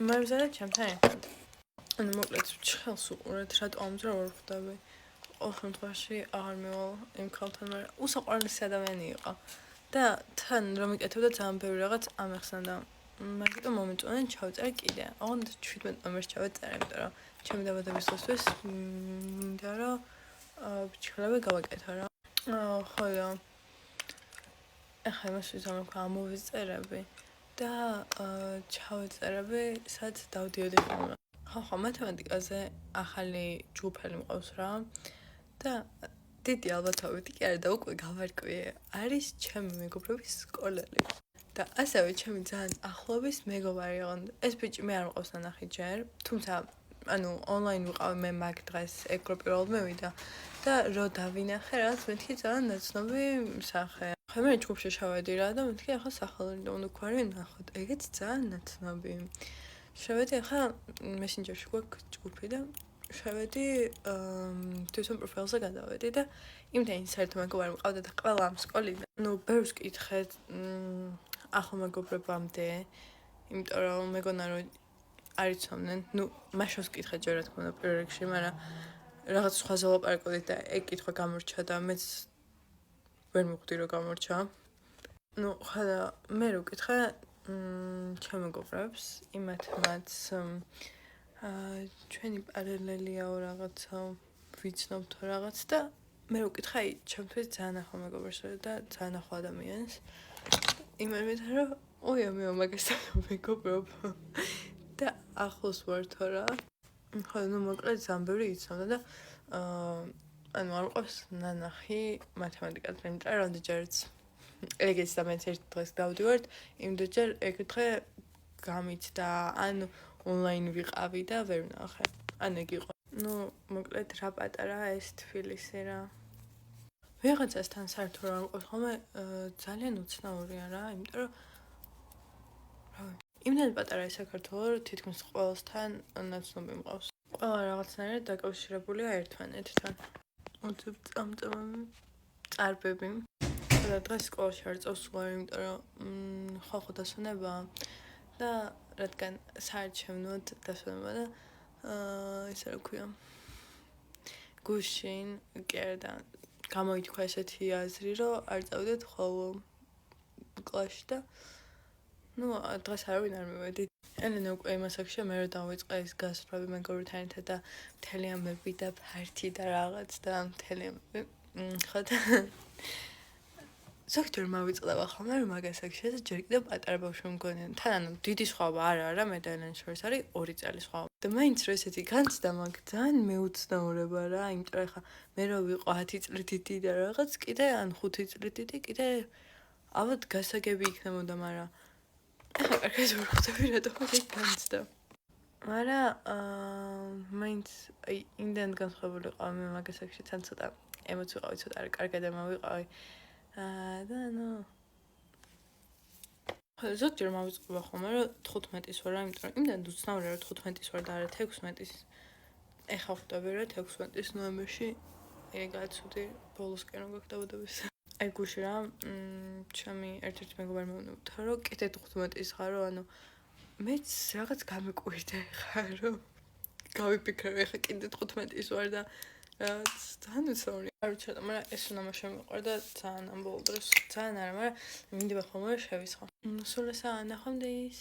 მამზადა ჩემთან ერთად. ანუ მოკლედ ჩხელს უყურეთ, რატო ამძრა ვერ ხვდები. ყოველ შემთხვევაში აღარ მივალ იმ ქალთან, მაგრამ უსაყვარლესი ადამიანი იყო. და თან რომ იკეთებდა ძალიან ბევრი რაღაც ამეხსენდა. მაგიტომ მომიწონენ ჩავწერე კიდე. ოღონდ 17 ნომერს ჩავწერე, იმიტომ რომ ჩემი დაბადების დღისთვის მინდა რომ ბიჭლები გავაკეთო რა. ხოლო ახლა იმას ვიზამ რომ ამოვიწერები და ჩავწერები, სადაც დავდიოდი ხოლმე. ხო, მათემატიკაზე ახალი ჯგუფელი მყავს რა და დიდი ალბათობით კი არა და უკვე გავარკვიე, არის ჩემი მეგობრების სკოლელი. და ასევე ჩემი ძალიან ახლობის მეგობარი იყო. ეს ბიჭი მე არ მყავს ნანახი ჯერ, თუმცა ანუ ონლაინ ვიყავი მე მაგ დღეს ეგ რო პირველად მევიდა და რო დავინახე რაღაც მეთქი ძალიან ნაცნობი სახე. ხა მე ჯგუფში შევედი რა და მეთქი ახლა სახელური და უნდა გვარი ნახოთ. ეგეც ძალიან ნაცნობი. შევედი ახლა მესენჯერში გვაქვს ჯგუფი და შევედი თვითონ პროფილზე გადავედი და იმდენი საერთო მეგობარი მყავდა და ყველა ამ სკოლიდან. ნუ ბევრს კითხეთ ახლო მეგობრებამდე, იმიტომ რომ მეგონა რომ არ იცნობდნენ. ნუ მაშავს კითხეთ ჯერ რა თქმა უნდა პირველ რიგში, მაგრამ რაღაც სხვაზე ვლაპარაკობდით და ეგ კითხვა გამორჩა და მეც ვერ მივხვდი რომ გამორჩა. ნუ ხადა მე რო ვკითხე ჩემ მეგობრებს, იმათმაც ჩვენი პარალელიაო რაღაცა ვიცნობთ რაღაც და მე რო ვკითხე აი ჩემთვის ძალიან ახლო მეგობრს და ძალიან ახლო ადამიანს. იმედით რომ ოია მე მაგასთან მეგობრობ და ახლოს ვართო რა. ხოლო ნუ მოკლედ ძალიან ბევრი იცნობდა და ანუ არ მყავს ნანახი მათემატიკაზე, იმიტომ რომ რამდენჯერაც ეგეც და მეც ერთ დღეს დავდივართ, იმდენჯერ ეგ დღე გამიცდა, ანუ ონლაინ ვიყავი და ვერ ვნახე. ან ეგ იყო. ნუ მოკლედ რა პატარაა ეს თბილისი რა. ვიღაცასთან საერთოდ არ მყავს ხოლმე ძალიან უცნაურია რა, იმიტომ რომ იმდენ პატარაა საქართველო, რომ თითქმის ყველასთან ნაცნობი მყავს. ყველა რაღაცნაირად დაკავშირებულია ერთმანეთთან. უცებ წამწამები, წარბები. და დღეს სკოლაში არ წავს ვარ, იმიტომ რომ ხალხო დასვენება და რადგან საარჩევნოდ დასვენება და ისე რა ქვია. გუშინ კი არა და გამოითქვა ესეთი აზრი, რომ არ წავიდეთ ხოლო კლასში და ნუ დღეს არავინ არ მივედი. ელენა უკვე იმ ასაკშია, მე რო დავიწყე ეს გასვლები მეგობრებთან ერთად და მთელი ამბები და ფართი და რაღაც და მთელი ამბები. ხო და ზოგჯერ მოვიწყდება ხოლმე რომ მაგ ასაკშია და ჯერ კიდევ პატარა ბავშვი მგონია. თან ანუ დიდი სხვაობა არა, მე და ელენის შორის არის 2 წელი სხვაობა. და მაინც რო ესეთი განცდა მაგ ძალიან მეუცნაურება რა, იმიტომ რომ ხა მე რო ვიყო 10 წლით დიდი და რაღაც კიდე ან 5 წლით დიდი კიდე ალბათ გასაგები იქნებოდა, მაგრამ ახლა კარგად ვერ ხვდები რატომ ეგ განცდა. მაგრამ მაინც აი იმდენ განსხვავებული ყავ მე მაგ ასაკში თან ცოტა ემოცი ვიყავი, ცოტა არ კარგად ამოვიყავი. და ნუ ზოგჯერ მოვიწყდება ხოლმე რომ 15-ის ვარ, იმიტომ რომ იმდენ უცნაურია რომ 15-ის ვარ და არა 16-ის. ეხლა ხვდები რომ 16-ის ნოემბერში ეგაც უდი ბოლოსკენ რომ გაქვს დაბადების. აი გუში რა ჩემი ერთ-ერთი მეგობარი მეუბნებოდა რომ კიდე 15-ის ხარო, ანუ მეც რაღაც გამიკვირდა ხა რომ გავიფიქრე ხა კიდე 15-ის ვარ და რაც ძალიან უცნაური. არ ვიცი რა, მაგრამ ეს უნდა შემიყვარდა ძალიან ამ ბოლო დროს. ძალიან არა, მაგრამ მინდება ხოლმე შევისხო. სულ ესაა, ნახვამდის.